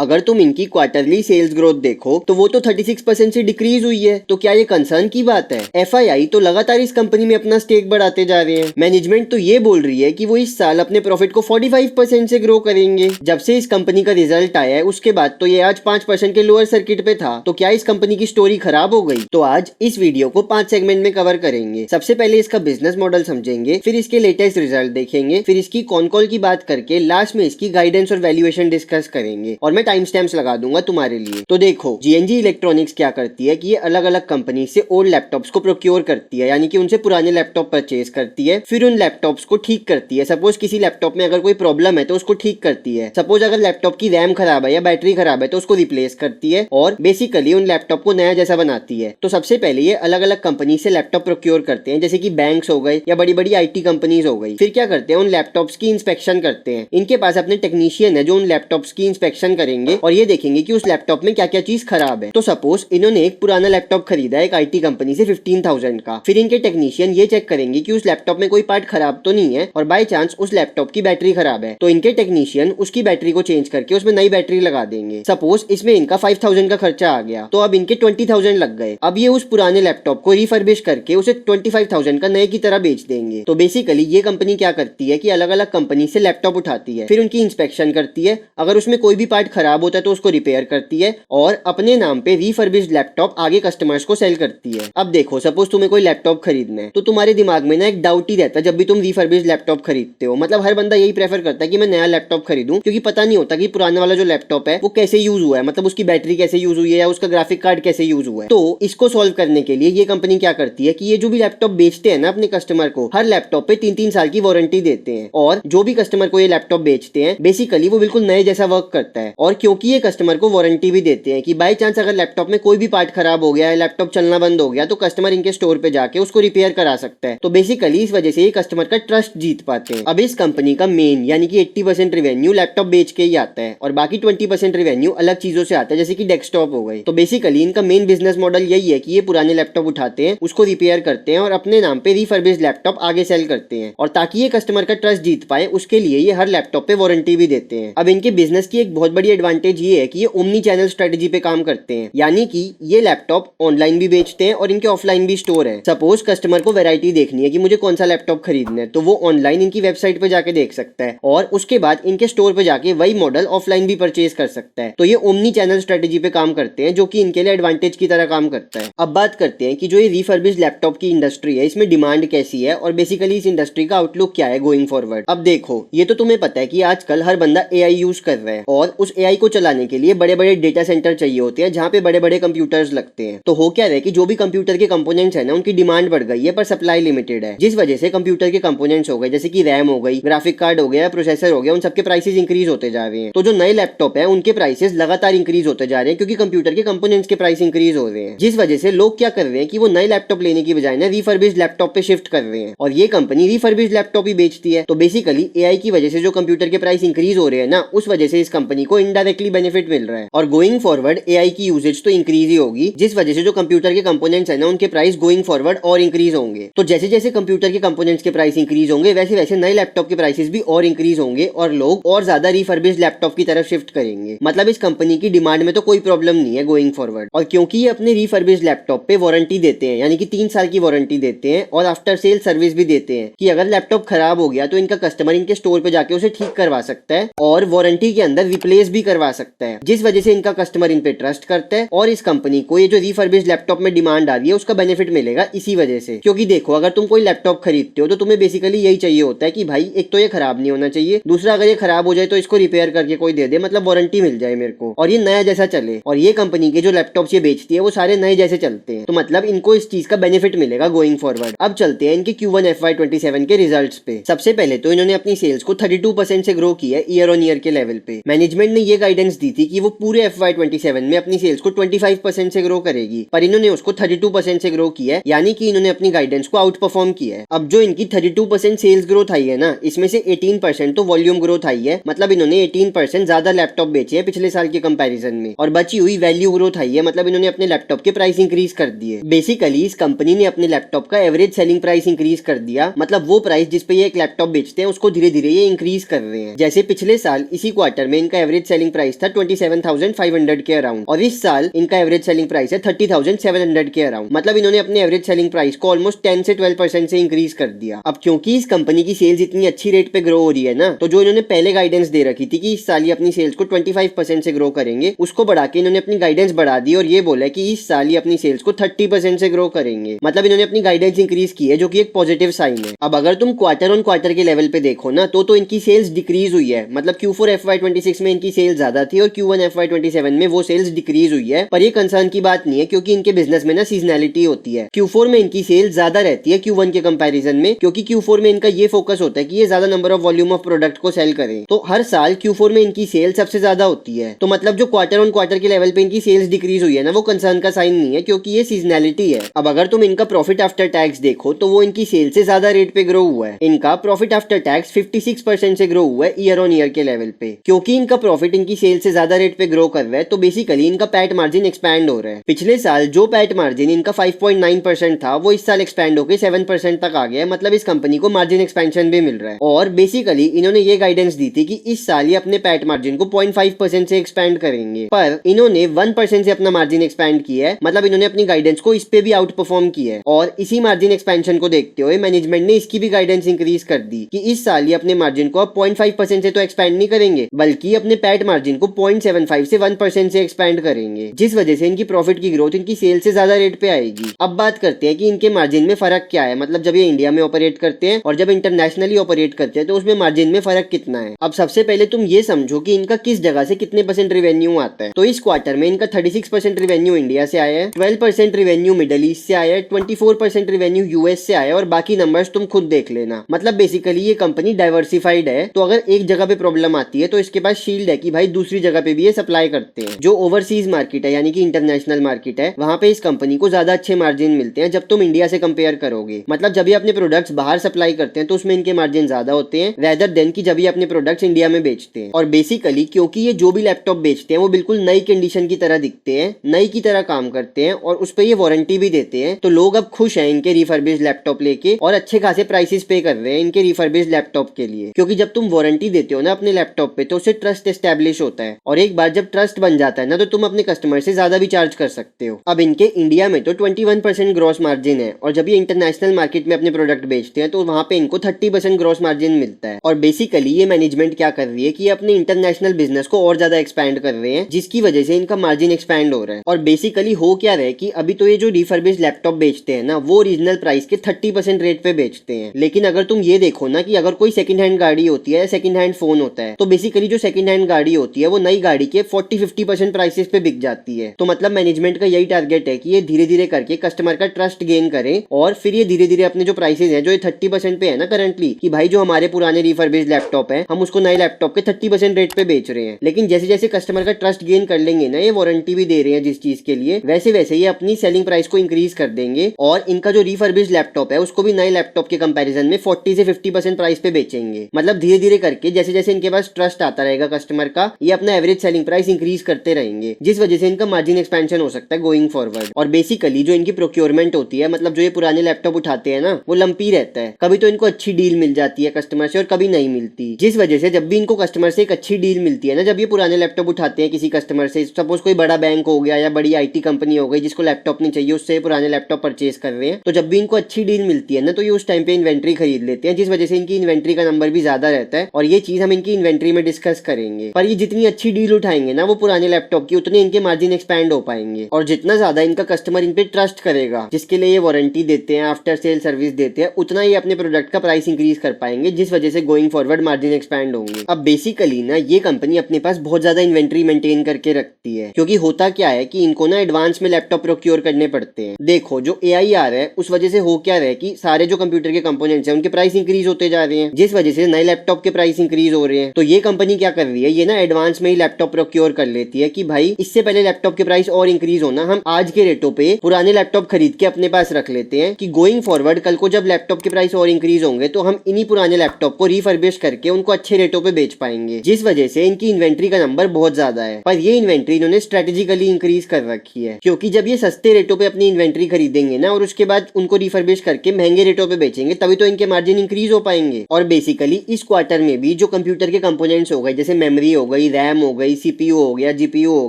अगर तुम इनकी क्वार्टरली सेल्स ग्रोथ देखो तो वो तो 36% से डिक्रीज हुई है। तो क्या ये कंसर्न की बात है? एफआईआई तो लगातार इस कंपनी में अपना स्टेक बढ़ाते जा रहे हैं। मैनेजमेंट तो ये बोल रही है कि वो इस साल अपने प्रॉफिट को 45% से ग्रो करेंगे। जब से इस कंपनी का रिजल्ट आया है उसके बाद तो ये आज 5% के लोअर सर्किट पे था। तो क्या इस कंपनी की स्टोरी खराब हो गई? तो आज इस वीडियो को 5 सेगमेंट में कवर करेंगे। सबसे पहले इसका बिजनेस मॉडल समझेंगे, फिर इसके लेटेस्ट रिजल्ट देखेंगे, फिर इसकी कॉन कॉल की बात करके लास्ट में इसकी गाइडेंस और वैल्यूएशन डिस्कस करेंगे और मैं टाइम स्टैम्प्स लगा दूंगा तुम्हारे लिए। तो देखो, जीएनजी इलेक्ट्रॉनिक्स क्या करती है कि ये अलग अलग कंपनी से ओल्ड लैपटॉप्स को प्रोक्योर करती है, यानी कि उनसे पुराने लैपटॉप परचेज करती है, फिर उन लैपटॉप्स को ठीक करती है। सपोज किसी लैपटॉप में अगर कोई प्रॉब्लम है तो उसको ठीक करती है। सपोज अगर लैपटॉप की रैम खराब है या बैटरी खराब है तो उसको रिप्लेस करती है और बेसिकली उन लैपटॉप को नया जैसा बनाती है। तो सबसे पहले ये अलग अलग कंपनी से लैपटॉप प्रोक्योर करते हैं, जैसे कि बैंक्स हो गए या बड़ी बड़ी आईटी कंपनीज हो गई। फिर क्या करते हैं, उन लैपटॉप्स की इंस्पेक्शन करते हैं। इनके पास अपने टेक्नीशियन है जो उन लैपटॉप्स की इंस्पेक्शन करेंगे और ये देखेंगे कि उस लैपटॉप में क्या क्या चीज खराब है। तो सपोज इन्होंने एक पुराना लैपटॉप खरीदा है एक आईटी कंपनी से 15,000 का। फिर इनके टेक्नीशियन ये चेक करेंगे कि उस लैपटॉप में कोई पार्ट खराब तो नहीं है और बाय चांस उस लैपटॉप की बैटरी खराब है तो इनके टेक्नीशियन उसकी बैटरी को चेंज करके उसमें नई बैटरी लगा देंगे। सपोज इसमें इनका 5,000 का खर्चा आ गया तो अब इनके 20,000 लग गए। अब ये उस पुराने लैपटॉप को रिफर्बिश करके उसे 25,000 का नए की तरह बेच देंगे। तो बेसिकली ये कंपनी क्या करती है कि अलग अलग कंपनी से लैपटॉप उठाती है, फिर उनकी इंस्पेक्शन करती है, अगर उसमें कोई भी पार्ट खराब होता है तो उसको रिपेयर करती है और अपने नाम पे रिफर्बिश्ड लैपटॉप आगे कस्टमर्स को सेल करती है। अब देखो, सपोज तुम्हें कोई लैपटॉप खरीदना है तो तुम्हारे दिमाग में ना एक डाउट ही रहता है जब भी तुम रिफर्बिश्ड लैपटॉप खरीदते हो। मतलब हर बंदा यही प्रेफर करता है कि मैं नया लैपटॉप खरीदूं, क्योंकि पता नहीं होता कि पुराने वाला जो लैपटॉप है वो कैसे यूज हुआ है, मतलब उसकी बैटरी कैसे यूज हुई है या उसका ग्राफिक कार्ड कैसे यूज हुआ है। तो इसको सॉल्व करने के लिए ये कंपनी क्या करती है कि ये जो भी लैपटॉप बेचते हैं ना अपने कस्टमर को, हर लैपटॉप पे 3-3 साल की वारंटी देते हैं और जो भी कस्टमर को ये लैपटॉप बेचते हैं बेसिकली वो बिल्कुल नए जैसा वर्क करता है। और क्योंकि ये कस्टमर को वारंटी भी देते हैं कि बाय चांस अगर लैपटॉप में कोई भी पार्ट खराब हो गया है, लैपटॉप चलना बंद हो गया तो कस्टमर इनके स्टोर पे जाके उसको रिपेयर करा सकता है। तो बेसिकली इस वजह से ये कस्टमर का ट्रस्ट जीत पाते हैं। अब इस कंपनी का मेन यानी कि 80% रेवेन्यू लैपटॉप बेच के ही आता है और बाकी 20% रेवेन्यू अलग चीजों से आता है, जैसे कि डेस्कटॉप हो गई। तो बेसिकली इनका मेन बिजनेस मॉडल यही है कि ये पुराने लैपटॉप उठाते हैं, उसको रिपेयर करते हैं और अपने नाम पे रिफर्बिश्ड लैपटॉप आगे सेल करते हैं। और ताकि ये कस्टमर का ट्रस्ट जीत पाए उसके लिए ये हर लैपटॉप पे वारंटी भी देते हैं। अब इनके बिजनेस की एक बहुत बड़ी एडवांटेज ये है कि ये ओमनी चैनल स्ट्रेटेजी पे काम करते हैं, यानी कि ये लैपटॉप ऑनलाइन भी बेचते हैं और इनके ऑफलाइन भी स्टोर है। सपोज कस्टमर को वैरायटी देखनी है कि मुझे कौन सा लैपटॉप खरीदना है तो वो ऑनलाइन इनकी वेबसाइट पे जाके देख सकता है और उसके बाद इनके स्टोर पे जाके वही मॉडल ऑफलाइन भी परचेज कर सकता है। तो ये ओमनी चैनल स्ट्रेटेजी पे काम करते हैं जो कि इनके लिए एडवांटेज की तरह काम करता है। अब बात करते हैं कि जो ये रिफर्बिश्ड लैपटॉप की इंडस्ट्री है इसमें डिमांड कैसी है और बेसिकली इस इंडस्ट्री का आउटलुक क्या है गोइंग फॉरवर्ड। अब देखो, ये तो तुम्हें पता है कि आजकल हर बंदा एआई यूज कर रहा है और उस एआई को चलाने के लिए बड़े बड़े डेटा सेंटर चाहिए होते हैं जहाँ पे बड़े बड़े कंप्यूटर्स लगते हैं। तो हो क्या रहा है कि जो भी कंप्यूटर के कंपोनेंट्स है ना उनकी डिमांड बढ़ गई है पर सप्लाई लिमिटेड है, जिस वजह से कंप्यूटर के कंपोनेंट्स हो गए जैसे कि रैम हो गई, ग्राफिक कार्ड हो गया, प्रोसेसर हो गया, उन सबके प्राइसेस इंक्रीज होते जा रहे हैं। तो जो नए लैपटॉप है उनके प्राइसेस लगातार इंक्रीज होते जा रहे हैं क्योंकि कंप्यूटर के कंपोनेंट्स के प्राइस इंक्रीज हो रहे हैं, जिस वजह से लोग क्या कर रहे हैं कि वो नए लैपटॉप लेने की बजाय ना रिफर्बिश्ड लैपटॉप पे शिफ्ट कर रहे हैं और ये कंपनी रिफर्बिश्ड लैपटॉप ही बेचती है। तो बेसिकली एआई की वजह से जो कंप्यूटर के प्राइस इंक्रीज हो रहे हैं ना उस वजह से इस कंपनी को इनडायरेक्टली बेनिफिट मिल रहा है और गोइंग फॉरवर्ड एआई की यूजेज तो इंक्रीज ही होगी, जिस वजह से जो कंप्यूटर के कंपोनेंट्स है ना उनके प्राइस गोइंग फॉरवर्ड और इंक्रीज होंगे। तो जैसे जैसे कंप्यूटर के कंपोनेंट्स के प्राइस इंक्रीज होंगे वैसे वैसे नए लैपटॉप के प्राइसेस भी और इंक्रीज होंगे और लोग और ज्यादा रिफर्बिश्ड लैपटॉप की तरफ शिफ्ट करेंगे। मतलब इस कंपनी की डिमांड में तो कोई प्रॉब्लम नहीं है गोइंग फॉरवर्ड। और क्योंकि ये अपने रिफर्बिश्ड लैपटॉप पे वारंटी देते हैं यानी कि 3 साल की वारंटी देते हैं और आफ्टर सेल सर्विस भी देते हैं कि अगर लैपटॉप खराब हो गया तो इनका कस्टमर इनके स्टोर पे जाके उसे ठीक करवा सकता है और वारंटी के अंदर रिप्लेस भी करवा सकता है, जिस वजह से इनका कस्टमर इन पे ट्रस्ट करता है और इस कंपनी को ये जो रिफर्बिश्ड लैपटॉप में डिमांड आ रही है उसका बेनिफिट मिलेगा इसी वजह से। क्योंकि देखो, अगर तुम कोई लैपटॉप खरीदते हो तो तुम्हें बेसिकली यही चाहिए होता है कि भाई एक तो ये खराब नहीं होना चाहिए, दूसरा अगर ये खराब हो जाए तो इसको रिपेयर करके कोई दे दे, मतलब वारंटी मिल जाए मेरे को और ये नया जैसा चले। और ये कंपनी के जो लैपटॉप्स ये बेचती है वो सारे नए जैसे चलते हैं, तो मतलब इनको इस चीज का बेनिफिट मिलेगा गोइंग फॉरवर्ड। अब चलते हैं इनके Q1 FY27 के रिजल्ट्स पे। सबसे पहले तो इन्होंने अपनी सेल्स को 32% से ग्रो किया है ईयर ऑन ईयर के लेवल पे। मैनेजमेंट ने ये गाइडेंस दी थी कि वो पूरे FY27 में अपनी सेल्स को 25% से ग्रो करेगी, पर इन्होंने उसको 32% से ग्रो किया है, यानी कि इन्होंने अपनी गाइडेंस को आउट परफॉर्म किया है। अब जो इनकी 32% सेल्स ग्रोथ आई है ना, इसमें से 18% तो वॉल्यूम ग्रोथ आई है, मतलब इन्होंने 18% ज्यादा लैपटॉप बेचे हैं पिछले साल के कंपैरिजन में, और बची हुई वैल्यू ग्रोथ आई है, मतलब इन्होंने अपने लैपटॉप के प्राइस इंक्रीज कर दिए। बेसिकली इस कंपनी ने अपने लैपटॉप का एवरेज सेलिंग प्राइस इंक्रीज कर दिया, मतलब वो प्राइस जिस पे ये एक लैपटॉप बेचते हैं उसको धीरे धीरे ये इंक्रीज कर रहे हैं। जैसे पिछले साल इसी क्वार्टर में इनका एवरेज सेलिंग सेलिंग प्राइस था 27,500 के अराउंड, और इस साल इनका एवरेज सेलिंग प्राइस है 30,700 के अराउंड। मतलब इन्होंने अपने एवरेज सेलिंग प्राइस को ऑलमोस्ट 10 से 12% से इंक्रीज कर दिया। अब क्योंकि इस कंपनी की सेल्स इतनी अच्छी रेट पे ग्रो हो रही है ना, तो जो इन्होंने पहले गाइडेंस दे रखी थी कि इस साल ये अपनी सेल्स को 25% से ग्रो करेंगे, उसको बढ़ा के इन्होंने अपनी गाइडेंस बढ़ा दी और ये बोला कि इस साल ये अपनी सेल्स को 30% से ग्रो करेंगे। मतलब इन्होंने अपनी गाइडेंस इंक्रीज की है, जो कि एक पॉजिटिव साइन है। अब अगर तुम क्वार्टर ऑन क्वार्टर के लेवल पे देखो ना, तो इनकी सेल्स डिक्रीज हुई है। मतलब Q4 FY26 में इनकी सेल्स ज्यादा थी और Q1 FY27 में वो सेल्स डिक्रीज हुई है। पर ये कंसर्न की बात नहीं है, क्योंकि इनके बिजनेस में ना सीजनैलिटी होती है। Q4 में इनकी सेल्स ज्यादा रहती है Q1 के कंपैरिजन में, क्योंकि Q4 में इनका ये फोकस होता है कि ये ज्यादा number of volume of product को सेल करें। तो हर साल Q4 में इनकी सेल्स सबसे ज्यादा होती है। तो मतलब जो क्वार्टर ऑन क्वार्टर के लेवल पे इनकी सेल्स डिक्रीज हुई है ना, वो कंसर्न का साइन नहीं है, क्योंकि ये सीजनैलिटी है। अब अगर तुम इनका प्रॉफिट आफ्टर टैक्स देखो, तो वो इनकी सेल्स से ज्यादा रेट पे ग्रो हुआ है। इनका प्रॉफिट आफ्टर टैक्स 56% से ग्रो हुआ है ईयर ऑन ईयर के लेवल पे। क्योंकि इनका प्रॉफिट इनकी सेल्स से ज्यादा रेट पे ग्रो कर रहा है, तो बेसिकली इनका पैट मार्जिन एक्सपैंड हो रहा है। पिछले साल जो पैट मार्जिन इनका 5.9% था, वो इस साल एक्सपैंड होकर 7% तक आ गया है। मतलब इस कंपनी को मार्जिन एक्सपेंशन भी मिल रहा है। और बेसिकली इन्होंने ये गाइडेंस दी थी कि इस साल ये अपने पैट मार्जिन को 0.5% से एक्सपैंड करेंगे, पर इन्होंने 1% से अपना मार्जिन एक्सपैंड किया है। मतलब इन्होंने अपनी गाइडेंस को इस पे भी आउट परफॉर्म किया है। और इसी मार्जिन एक्सपेंशन को देखते हुए मैनेजमेंट ने इसकी भी गाइडेंस इंक्रीज कर दी कि इस साल ये अपने मार्जिन को अब 0.5% से तो एक्सपैंड नहीं करेंगे, बल्कि अपने पैट मार्जिन को 0.75 से 1% से एक्सपैंड करेंगे, जिस वजह से इनकी प्रॉफिट की ग्रोथ इनकी सेल से ज्यादा रेट पे आएगी। अब बात करते हैं कि इनके मार्जिन में फर्क क्या है। मतलब जब ये इंडिया में ऑपरेट करते हैं और जब इंटरनेशनली ऑपरेट करते हैं, तो उसमें मार्जिन में फर्क कितना है। अब सबसे पहले तुम ये समझो कि इनका किस जगह से कितने % रेवेन्यू आता है। तो इस क्वार्टर में इनका 36% रेवेन्यू इंडिया से आया है, 12% रेवेन्यू मिडिल ईस्ट से आया है, 24% रेवेन्यू यूएस से आया है, और बाकी नंबर्स तुम खुद देख लेना। मतलब बेसिकली ये कंपनी डाइवर्सिफाइड है। तो अगर एक जगह पे प्रॉब्लम आती है, तो इसके पास शील्ड है कि भाई दूसरी जगह पे भी ये सप्लाई करते हैं। जो ओवरसीज मार्केट है, यानी कि इंटरनेशनल मार्केट है, वहां पे इस कंपनी को ज्यादा अच्छे मार्जिन मिलते हैं जब तुम इंडिया से कंपेयर करोगे। मतलब जब ये अपने प्रोडक्ट्स बाहर सप्लाई करते हैं, तो उसमें इनके मार्जिन ज्यादा होते हैं रेदर देन कि जब ये अपने प्रोडक्ट्स इंडिया में बेचते हैं। और बेसिकली क्योंकि ये जो भी लैपटॉप बेचते हैं, वो बिल्कुल नई कंडीशन की तरह दिखते हैं, नई की तरह काम करते हैं, और उस पर ये वारंटी भी देते हैं। तो लोग अब खुश हैं इनके रिफर्बिश्ड लैपटॉप लेके, और अच्छे खासे प्राइसेस पे कर रहे हैं इनके रिफर्बिश्ड लैपटॉप के लिए। क्योंकि जब तुम वारंटी देते हो ना अपने लैपटॉप पे, तो उससे ट्रस्ट एस्टेब्लिश होता है, और एक बार जब ट्रस्ट बन जाता है ना, तो तुम अपने कस्टमर से ज्यादा भी चार्ज कर सकते हो। अब इनके इंडिया में तो 21% ग्रॉस मार्जिन है, और जब ये इंटरनेशनल मार्केट में अपने प्रोडक्ट बेचते हैं, तो वहां पे इनको 30% ग्रॉस मार्जिन मिलता है। और बेसिकली ये मैनेजमेंट क्या कर रही है कि ये अपने इंटरनेशनल बिजनेस को और ज्यादा एक्सपैंड कर रहे हैं, जिसकी वजह से इनका मार्जिन एक्सपैंड हो रहा है। और बेसिकली हो क्या रहा है कि अभी तो ये जो रिफर्बिश्ड लैपटॉप बेचते हैं ना, वो ओरिजिनल प्राइस के 30% रेट पे बेचते हैं। लेकिन अगर तुम ये देखो ना कि अगर कोई सेकंड हैंड गाड़ी होती है या सेकंड हैंड फोन होता है, तो बेसिकली जो सेकंड हैंड गाड़ी होती है, वो नई गाड़ी के 40-50% प्राइसेस पे बिक जाती है। तो मतलब मैनेजमेंट का यही टारगेट है कि ये धीरे धीरे करके कस्टमर का ट्रस्ट गेन करें, और फिर ये धीरे धीरे अपने जो प्राइसेस हैं, जो ये 30% पे है ना करंटली, कि भाई जो हमारे पुराने रिफर्बिश्ड लैपटॉप है, हम उसको नए लैपटॉप के 30% रेट पे बेच रहे हैं। लेकिन जैसे जैसे कस्टमर का ट्रस्ट गेन कर लेंगे ना, ये वारंटी भी दे रहे हैं जिस चीज के लिए, वैसे वैसे ये अपनी सेलिंग प्राइस को इंक्रीज कर देंगे, और इनका जो रिफर्बिश्ड लैपटॉप है, उसको भी नए लैपटॉप के कंपैरिजन में 40 से 50% प्राइस पे बेचेंगे। मतलब धीरे धीरे करके जैसे जैसे इनके पास ट्रस्ट आता रहेगा कस्टमर का, ये अपना एवरेज सेलिंग प्राइस इंक्रीज करते रहेंगे, जिस वजह से इनका मार्जिन एक्सपेंशन हो सकता है गोइंग फॉरवर्ड। और बेसिकली जो इनकी प्रोक्योरमेंट होती है, मतलब जो ये पुराने लैपटॉप उठाते हैं ना, वो लंपी रहता है। कभी तो इनको अच्छी डील मिल जाती है कस्टमर से, और कभी नहीं मिलती, जिस वजह से जब भी इनको कस्टमर से एक अच्छी डील मिलती है ना, जब ये पुराने लैपटॉप उठाते हैं किसी कस्टमर से, सपोज कोई बड़ा बैंक हो गया या बड़ी IT कंपनी हो गई जिसको लैपटॉप नहीं चाहिए, उससे पुराने लैपटॉप परचेज कर रहे हैं, तो जब भी इनको अच्छी डील मिलती है ना, तो ये उस टाइम पे इन्वेंट्री खरीद लेते हैं, जिस वजह से इनकी इन्वेंट्री का नंबर भी ज्यादा रहता है। और ये चीज हम इनकी इन्वेंट्री में डिस्कस करेंगे। पर ये जितनी अच्छी डील उठाएंगे ना वो पुराने लैपटॉप की, उतने इनके मार्जिन एक्सपैंड हो पाएंगे। और जितना ज्यादा इनका कस्टमर इन पे ट्रस्ट करेगा, जिसके लिए ये वारंटी देते हैं, आफ्टर सेल सर्विस देते हैं, उतना ही अपने प्रोडक्ट का प्राइस इंक्रीज कर पाएंगे, जिस वजह से गोइंग फॉरवर्ड मार्जिन एक्सपैंड होंगे। अब बेसिकली ना ये कंपनी अपने पास बहुत ज्यादा इन्वेंट्री मेंटेन करके रखती है, क्योंकि होता क्या है कि इनको ना एडवांस में लैपटॉप प्रोक्योर करने पड़ते हैं। देखो जो AI आ रहा है, उस वजह से हो क्या रहा है कि सारे जो कंप्यूटर के कंपोनेंट्स हैं, उनके प्राइस इंक्रीज होते जा रहे हैं, जिस वजह से नए लैपटॉप के प्राइस इंक्रीज हो रहे हैं। तो ये कंपनी क्या कर रही है, ये ना एडवांस में ही लैपटॉप प्रोक्योर कर लेती है कि भाई इससे पहले लैपटॉप के प्राइस और इंक्रीज होना, हम आज के रेटों पे पुराने लैपटॉप खरीद के अपने पास रख लेते हैं कि गोइंग फॉरवर्ड कल को जब लैपटॉप के प्राइस और इंक्रीज होंगे, तो हम इन्हीं पुराने लैपटॉप को रिफर्बिश करके उनको अच्छे रेटों पे बेच पाएंगे, जिस वजह से इनकी इन्वेंट्री का नंबर बहुत ज्यादा है। पर ये इन्वेंट्री इन्होंने स्ट्रेटेजिकली इंक्रीज कर रखी है, क्योंकि जब ये सस्ते रेटों पे अपनी इन्वेंट्री खरीदेंगे ना, और उसके बाद उनको रिफर्बिश करके महंगे रेटों पे बेचेंगे, तभी तो इनके मार्जिन इंक्रीज हो पाएंगे। और बेसिकली इस क्वार्टर में भी जो कंप्यूटर के कंपोनेंट्स हो गए, जैसे मेमोरी हो गई, रैम हो गई, सीपीयू हो गया, जीपीयू हो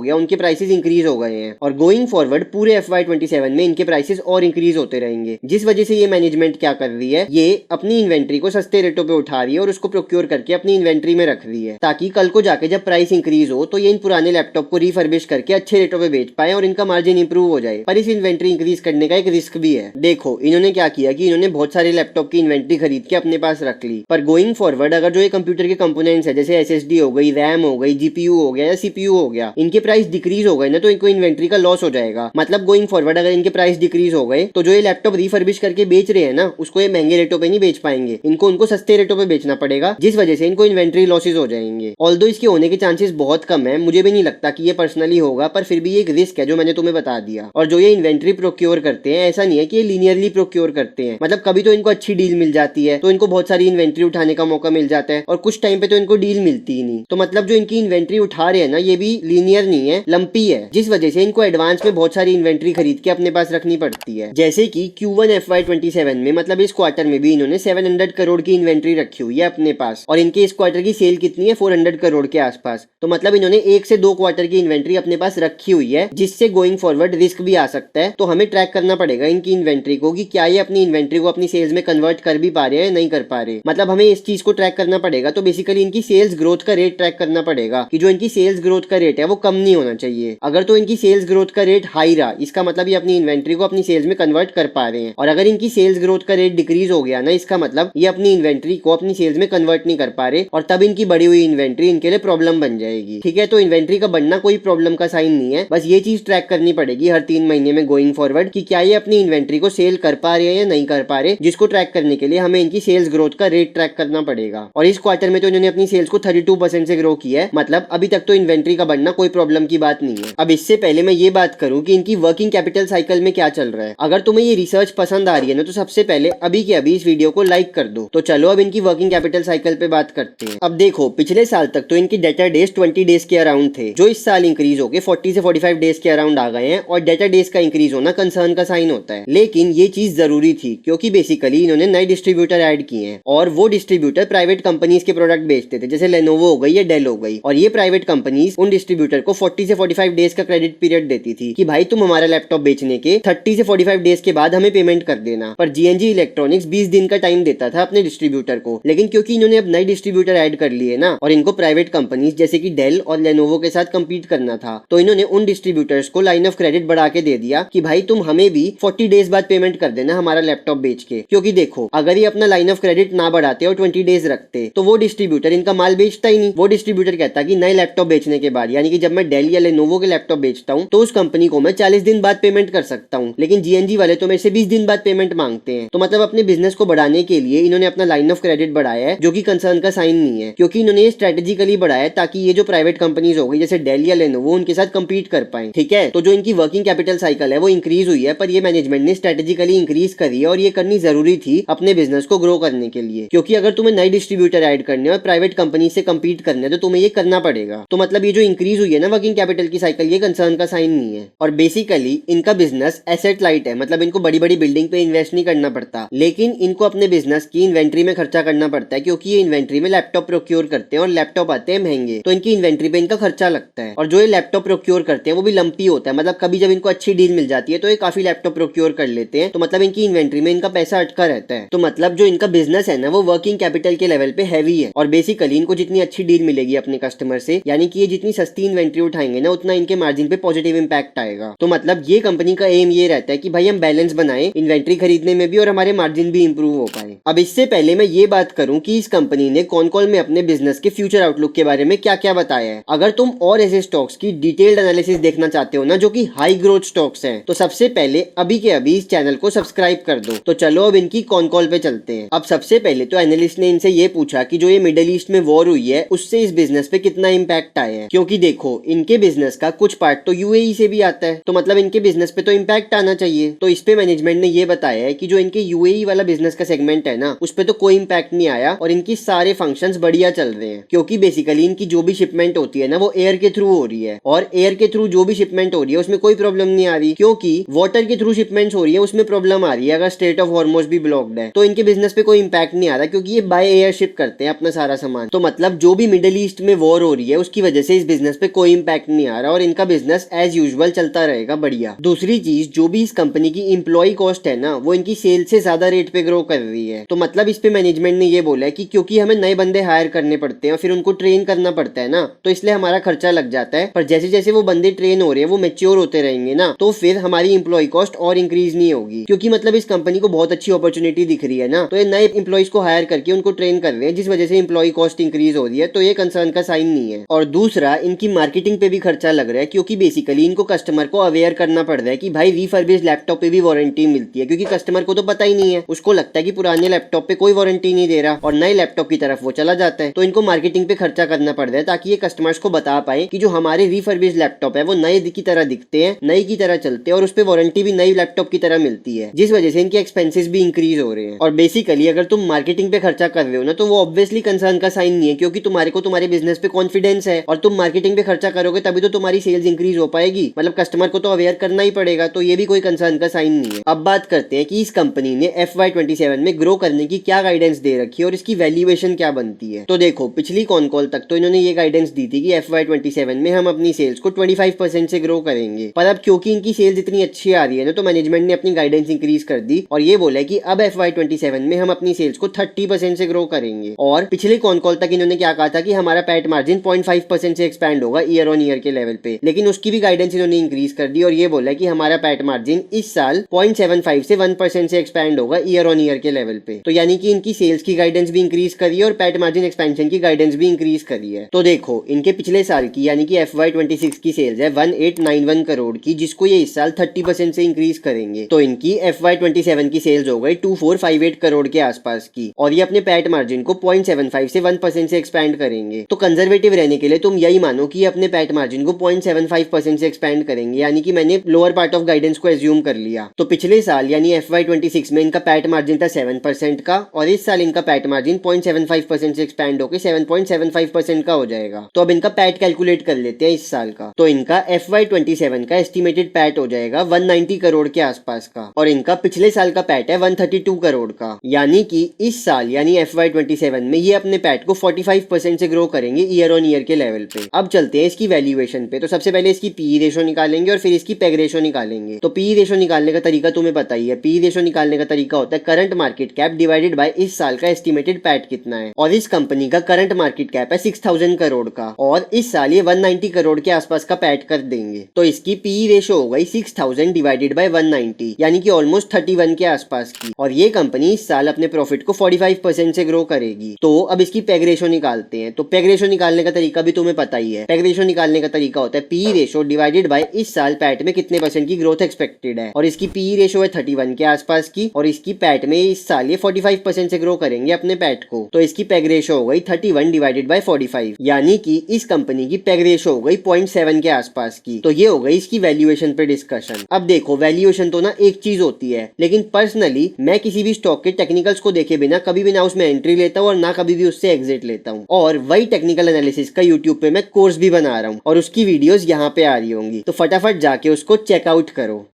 गया, उनके प्राइसेस इंक्रीज हो गए हैं और गोइंग फॉरवर्ड पूरे FY27 में इनके प्राइसेस और इंक्रीज होते रहेंगे, जिस वजह से ये मैनेजमेंट क्या कर रही है, ये अपनी इन्वेंट्री को सस्ते रेटों पे उठा रही है और उसको प्रोक्योर करके अपनी इन्वेंट्री में रख रही है, ताकि कल को जाके जब प्राइस इंक्रीज हो तो ये इन पुराने लैपटॉप को रिफर्बिश करके अच्छे रेटों पे बेच पाए और इनका मार्जिन इंप्रूव हो जाए। पर इस इन्वेंट्री इंक्रीज करने का एक रिस्क भी है। देखो इन्होंने क्या किया कि इन्होंने बहुत सारे लैपटॉप की इन्वेंट्री खरीद के अपने पास रख ली, पर गोइंग फॉरवर्ड अगर जो ये कंप्यूटर के कंपोनेंट्स है जैसे SSD हो गई, रैम हो गई, जीपीयू हो गया या सीपीयू हो गया, इनके प्राइस डिक्रीज हो गए ना तो इनको इन्वेंट्री का लॉस हो जाएगा। मतलब गोइंग फॉरवर्ड अगर इनके प्राइस डिक्रीज हो गए तो जो ये लैपटॉप रिफर्बिश करके बेच रहे हैं ना उसको ये महंगे रेटों पे नहीं बेच पाएंगे, इनको उनको सस्ते रेटों पे बेचना पड़ेगा, जिस वजह से इनको इन्वेंट्री लॉसेज हो जाएंगे। ऑल्दो इसके होने के चांसेस बहुत कम है, मुझे भी नहीं लगता कि ये पर्सनली होगा, पर फिर भी ये एक रिस्क है जो मैंने तुम्हें बता दिया। और जो ये इन्वेंट्री प्रोक्योर करते हैं ऐसा नहीं है कि ये लीनियरली प्रोक्योर करते हैं, मतलब कभी तो इनको अच्छी डील मिल जाती है तो इनको बहुत सारी इन्वेंट्री उठाने का मौका मिल जाता है और कुछ टाइम पे तो इनको डील मिलती ही नहीं। तो मतलब जो इनकी इन्वेंट्री उठा रहे हैं ना ये भी लीनियर नहीं है, लंपी है, जिस वजह से इनको एडवांस में बहुत सारी इन्वेंट्री खरीद के अपने पास रखनी पड़ती है। जैसे कि Q1 FY27 में मतलब इस क्वार्टर में भी इन्होंने 700 करोड़ की इन्वेंट्री रखी हुई है अपने पास और इनके इस क्वार्टर की सेल कितनी है 400 करोड़ के आसपास। तो मतलब इन्होंने 1 से 2 क्वार्टर की इन्वेंट्री अपने पास रखी हुई है, जिससे गोइंग फॉरवर्ड रिस्क भी आ सकता है। तो हमें ट्रैक करना पड़ेगा इनकी इन्वेंट्री को कि क्या ये अपनी इन्वेंट्री को अपनी सेल्स में कन्वर्ट कर भी पा रहे हैं या नहीं कर पा रहे। मतलब हमें इस चीज को ट्रैक करना पड़ेगा। तो बेसिकली इनकी सेल्स ग्रोथ का रेट ट्रैक करना पड़ेगा कि जो इनकी सेल्स ग्रोथ का रेट है वो कम नहीं होना चाहिए। अगर तो इनकी सेल्स ग्रोथ का रेट हाई रहा इसका मतलब ये अपनी इन्वेंट्री को अपनी सेल्स में कन्वर्ट कर पा रहे हैं, और अगर इनकी सेल्स ग्रोथ का रेट डिक्रीज हो गया ना इसका मतलब ये अपनी इन्वेंट्री को अपनी सेल्स में कन्वर्ट नहीं कर पा रहे और तब इनकी बढ़ी हुई इन्वेंट्री इनके लिए प्रॉब्लम बन जाएगी। ठीक है, तो इन्वेंट्री का बढ़ना कोई प्रॉब्लम का साइन नहीं है, बस ये चीज ट्रैक करनी पड़ेगी हर 3 महीने में गोइंग फॉरवर्ड कि क्या ये अपनी इन्वेंट्री को सेल कर पा रहे हैं या नहीं कर पा रहे, जिसको ट्रैक करने के लिए हमें इनकी सेल्स ग्रोथ का रेट ट्रैक करना पड़ेगा। और इस क्वार्टर में तो इन्होंने अपनी सेल्स को 32% से ग्रो किया है, मतलब अभी तक तो इन्वेंट्री का बढ़ना कोई प्रॉब्लम की बात नहीं है। अब इससे पहले मैं ये बात करूं कि इनकी वर्किंग कैपिटल साइकिल में क्या चल रहा है। अगर तुम्हें ये रिसर्च पसंद आ रही है ना तो सबसे पहले अभी के अभी इस वीडियो को लाइक कर दो। तो चलो अब इनकी वर्किंग कैपिटल साइकिल पे बात करते हैं। अब देखो पिछले साल तक तो इनकी डेटर डेज 20 डेज के अराउंड थे, जो इस साल इंक्रीज होकर 40 से 45 डेज के अराउंड आ गए हैं, और डेटर डेज का इंक्रीज होना कंसर्न का साइन होता है। लेकिन ये चीज जरूरी थी क्योंकि बेसिकली इन्होंने नए डिस्ट्रीब्यूटर ऐड किए हैं और वो डिस्ट्रीब्यूटर प्राइवेट कंपनीज के प्रोडक्ट बेचते थे जैसे लेनोवो हो गई या डेल हो गई, और ये प्राइवेट कंपनीज उन डिस्ट्रीब्यूटर को 40 से 45 डेज का क्रेडिट पीरियड देती थी कि भाई तुम हमारा लैपटॉप बेचने के 30 से 45 डेज के बाद हमें पेमेंट कर देना। पर GNG इलेक्ट्रॉनिक्स 20 दिन का टाइम देता था अपने डिस्ट्रीब्यूटर को, लेकिन क्योंकि इन्होंने अब नए डिस्ट्रीब्यूटर ऐड कर लिए ना और इनको प्राइवेट कंपनीज जैसे कि डेल और लेनोवो के साथ कंपीट करना था, तो इन्होंने उन डिस्ट्रीब्यूटर्स को लाइन ऑफ क्रेडिट बढ़ा के दे दिया कि भाई तुम हमें भी 40 डेज बाद पेमेंट कर देना हमारा लैपटॉप बेच के। क्योंकि देखो अगर ये अपना लाइन ऑफ क्रेडिट ना बढ़ाते और 20 डेज रखते तो वो डिस्ट्रीब्यूटर इनका माल बेचता ही नहीं। वो डिस्ट्रीब्यूटर कहता कि नए लैपटॉप बेचने के बाद, यानी कि जब मैं डेल या लेनोवो के लैपटॉप बेचता हूँ तो उस कंपनी को मैं 40 दिन बाद पेमेंट कर सकता हूँ, लेकिन GNG वाले तो मेरे से 20 दिन बाद पेमेंट मांगते हैं। तो मतलब अपने बिजनेस को बढ़ाने के लिए इन्होंने अपना लाइन ऑफ क्रेडिट बढ़ाया है, जो कि कंसर्न का साइन नहीं है, क्योंकि इन्होंने ये स्ट्रेटेजिकली बढ़ाया ताकि ये जो प्राइवेट कंपनीज हो गई जैसे डेल या लेनोवो उनके साथ कंपीट कर पाए। ठीक है, तो जो इनकी वर्किंग कैपिटल साइकिल है वो इंक्रीज हुई है, पर ये मैनेजमेंट ने स्ट्रेटेजिकली इंक्रीज करी है और ये करनी जरूरी थी अपने बिजनेस को ग्रो करने के लिए, क्योंकि अगर तुम्हें नए डिस्ट्रीब्यूटर ऐड करने और प्राइवेट कंपनी से कंपीट करने तो तुम्हें ये करना पड़ेगा। तो मतलब ये जो इंक्रीज हुई है ना वर्किंग कैपिटल की साइकिल, ये कंसर्न का साइन नहीं है। और बेसिकली इनका बिजनेस एसेट लाइट है, मतलब इनको बड़ी बड़ी बिल्डिंग पे इन्वेस्ट नहीं करना पड़ता, लेकिन इनको अपने बिजनेस की इन्वेंट्री में खर्चा करना पड़ता है, क्योंकि ये इन्वेंट्री में लैपटॉप प्रोक्योर करते हैं और लैपटॉप आते हैं महंगे, तो इनकी इन्वेंट्री पे इनका खर्चा लगता है। और जो ये लैपटॉप प्रोक्योर करते हैं वो भी लंपी होता है, मतलब कभी जब इनको अच्छी डील मिल जाती है तो ये काफी लैपटॉप प्रोक्योर कर लेते हैं, तो मतलब इनकी इन्वेंट्री में इनका पैसा अटका रहता है। तो मतलब जो इनका बिजनेस है ना वो वर्किंग कैपिटल के लेवल पे हैवी है, और बेसिकली इनको जितनी अच्छी डील मिलेगी अपने कस्टमर से, यानी कि ये जितनी सस्ती इन्वेंट्री उठाएंगे ना उतना इनके मार्जिन पे पॉजिटिव इंपैक्ट आएगा। तो मतलब ये कंपनी का एम ये रहता है कि भाई हम बैलेंस बनाएं इन्वेंट्री खरीदने में भी और हमारे मार्जिन भी इंप्रूव हो पाए। अब इससे पहले मैं ये बात करूं कि इस कंपनी ने कौन कॉल में अपने बिजनेस के फ्यूचर आउटलुक के बारे में क्या क्या बताया है। अगर तुम और ऐसे स्टॉक्स की डिटेल्ड एनालिसिस देखना चाहते हो ना जो कि हाई ग्रोथ स्टॉक्स हैं, तो सबसे पहले अभी के अभी इस चैनल को सब्सक्राइब कर दो। तो चलो अब इनकी कॉन कॉल पे चलते हैं। अब सबसे पहले तो एनालिस्ट ने इनसे ये पूछा कि जो ये मिडिल ईस्ट में वॉर हुई है उससे इस बिजनेस पे कितना इंपैक्ट आया है, क्योंकि देखो इनके बिजनेस का कुछ पार्ट तो UAE से भी आता है, तो मतलब इनके बिजनेस पे तो इंपैक्ट आना चाहिए। तो इस पे मैनेजमेंट ने ये बताया है कि जो इनके UAE वाला बिजनेस का सेगमेंट है ना उस पे तो कोई इंपैक्ट नहीं आया और इनकी सारे फंक्शंस बढ़िया चल रहे हैं, क्योंकि बेसिकली इनकी जो भी शिपमेंट होती है ना वो एयर के थ्रू हो रही है, और एयर के थ्रू जो भी शिपमेंट हो रही है उसमें कोई प्रॉब्लम नहीं आ रही, क्योंकि वाटर के थ्रू शिपमेंट्स हो रही है उसमें प्रॉब्लम आ रही है अगर स्ट्रेट ऑफ हॉर्मुज़ भी ब्लॉक्ड है। तो इनके बिजनेस पे कोई इंपैक्ट नहीं आ रहा क्योंकि ये बाय एयर शिप करते हैं अपना सारा सामान। तो मतलब जो भी मिडिल ईस्ट में वॉर हो रही है उसकी वजह से इस बिजनेस पे कोई इम्पैक्ट नहीं आ रहा और इनका बिजनेस एज यूजुअल चलता रहेगा बढ़िया। दूसरी चीज, जो भी इस कंपनी की इम्प्लॉय कॉस्ट है ना वो इनकी सेल से ज्यादा रेट पे ग्रो कर रही है। तो मतलब इस पे मैनेजमेंट ने ये बोला है कि क्योंकि हमें नए बंदे हायर करने पड़ते हैं और फिर उनको ट्रेन करना पड़ता है ना, तो इसलिए हमारा खर्चा लग जाता है। पर जैसे जैसे वो बंदे ट्रेन हो रहे हैं वो मेच्योर होते रहेंगे ना, तो फिर हमारी इम्प्लॉय कॉस्ट और इंक्रीज नहीं होगी। क्योंकि मतलब इस कंपनी को बहुत अच्छी अपॉर्चुनिटी दिख रही है ना, तो ये नए इंप्लॉइज को हायर करके उनको ट्रेन कर रहे हैं, जिस वजह से इम्प्लॉय कॉस्ट इंक्रीज हो रही है। तो ये कंसर्न का साइन नहीं है। और दूसरा, इनकी मार्केटिंग पे भी खर्चा लग रहा है, क्योंकि बेसिकली इनको कस्टमर को अवेयर करना पड़ रहा है कि भाई रिफर्बिश्ड लैपटॉप पे भी वारंटी मिलती है। क्योंकि कस्टमर को तो पता ही नहीं है, उसको लगता है कि पुराने लैपटॉप पे कोई वारंटी नहीं दे रहा और नए लैपटॉप की तरफ वो चला जाता है। तो इनको मार्केटिंग पे खर्चा करना पड़ रहा है ताकि ये कस्टमर्स को बता पाए कि जो हमारे रिफर्बिश्ड लैपटॉप है वो नए की तरह दिखते हैं, नई की तरह चलते हैं और उस पर वारंटी भी नई लैपटॉप की तरह मिलती है, जिस वजह से इनके एक्सपेंसेस भी इंक्रीज हो रहे हैं। और बेसिकली अगर तुम मार्केटिंग पे खर्चा कर रहे हो ना, तो वो ऑब्वियसली कंसर्न का साइन नहीं है, क्योंकि तुम्हारे को तुम्हारे बिजनेस पे कॉन्फिडेंस है और तुम मार्केटिंग पे खर्चा करोगे तभी तो तुम्हारी सेल्स इंक्रीज हो पाएगी। मतलब कस्टमर को तो अवेयर करना ही पड़ेगा, तो ये भी कोई कंसर्न का साइन नहीं है। अब बात करते हैं कि इस कंपनी ने FY27 में ग्रो करने की क्या गाइडेंस दे रखी है और इसकी वैल्यूएशन क्या बनती है। तो देखो, पिछली कॉन कॉल तक तो इन्होंने ये गाइडेंस दी थी कि FY27 में हम अपनी सेल्स को 25% से ग्रो करेंगे। पर अब क्योंकि इनकी सेल्स इतनी अच्छी आ रही है ना, तो मैनेजमेंट ने अपनी गाइडेंस इंक्रीज कर दी और ये बोला कि अब FY27 में हम अपनी सेल्स को 30% से ग्रो करेंगे। और पिछले कॉन कॉल तक इन्होंने क्या कहा था कि हमारा पैट मार्जिन 0.5% से एक्सपैंड होगा ईयर ऑन ईयर के लेवल पे, लेकिन उसकी भी गाइडेंस इन्होंने इंक्रीज कर दी और ये बोला कि हमारा पैट मार्जिन इस साल 0.75 से 1% से एक्सपैंड होगा ईयर ऑन ईयर के लेवल पे। तो यानी कि इनकी सेल्स की गाइडेंस भी इंक्रीज करी है और पैट मार्जिन एक्सपेंशन की गाइडेंस भी इंक्रीज करी है। तो देखो, इनके पिछले साल की यानी कि FY26 की सेल्स है 1891 करोड़ की, जिसको ये इस साल 30% से इंक्रीज करेंगे। तो इनकी FY27 की सेल्स हो गई 2458 करोड़ के आसपास की और ये अपने पैट मार्जिन को 0.75 से 1% से एक्सपैंड करेंगे। तो कंजर्वेटिव रहने के लिए तुम यही मानो कि अपने पैट मार्जिन को 0.75% से एक्सपैंड करेंगे, यानी कि मैंने लोअर पार्ट ऑफ गाइडेंस को एज्यूम कर लिया। तो पिछले साल यानी FY26 में इनका पैट मार्जिन था 7% का और इस साल इनका पैट मार्जिन 0.75% से एक्सपैंड होकर 7.75% का हो जाएगा। तो अब इनका पैट कैलकुलेट कर लेते हैं इस साल का। तो इनका FY27 का एस्टिमेटेड पैट हो जाएगा 190 करोड़ के आसपास का और इनका पिछले साल का पैट है 132 करोड़ का। यानी कि इस साल यानी FY27 में ये अपने पैट को 45% से ग्रो करेंगे ईयर ऑन ईयर के लेवल पे। अब चलते हैं इसकी वैल्यूएशन पे। तो सबसे पहले इसकी पी रेशो निकालेंगे और फिर इसकी पेग रेशो निकालेंगे। तो पी रेशो निकालने का तरीका तुम्हें पता ही है। पी रेशो निकालने का तरीका होता है current market cap divided by इस साल का एस्टिमेटेड पैट कितना है। और इस कंपनी का करंट मार्केट कैप है 6000 करोड़ का और इस साल ये 190 करोड़ के आसपास का पैट कर देंगे। तो इसकी पी रेशो हो गई 6000 डिवाइडेड बाय 190 यानी कि ऑलमोस्ट 31 के आसपास की। और ये कंपनी इस साल अपने प्रॉफिट को 45% से ग्रो करेगी। तो अब इसकी पेग रेशो निकालते हैं। तो पेग रेशो निकालने का तरीका भी तुम्हें पता ही है। पेग रेशो निकालने का तरीका होता है पी रेशो डिवाइडेड बाय इस साल पैट में कितने परसेंट की ग्रोथ एक्सपेक्टेड है। और इसकी पी रेशो है 31 के आसपास की और इसकी पैट में इस साल ये 45% से ग्रो करेंगे अपने पैट को। तो इसकी पेग रेशो हो गई 31 डिवाइडेड बाय 45 यानी कि इस कंपनी की पेग रेशो हो गई 0.7 के आसपास की। तो ये हो गई इसकी वैल्यूएशन पे डिस्कशन। अब देखो, वैल्यूएशन तो ना एक चीज होती है, लेकिन पर्सनली मैं किसी भी स्टॉक के टेक्निकल्स को देखे बिना कभी भी ना उसमें एंट्री लेता हूँ और ना कभी भी उससे एग्जिट लेता हूँ। और वही टेक्निकल एनालिसिस का यूट्यूब पे मैं कोर्स भी बना रहा हूँ और उसकी वीडियोस यहाँ पे आ रही होंगी, तो फटाफट जाके उसको चेकआउट करो।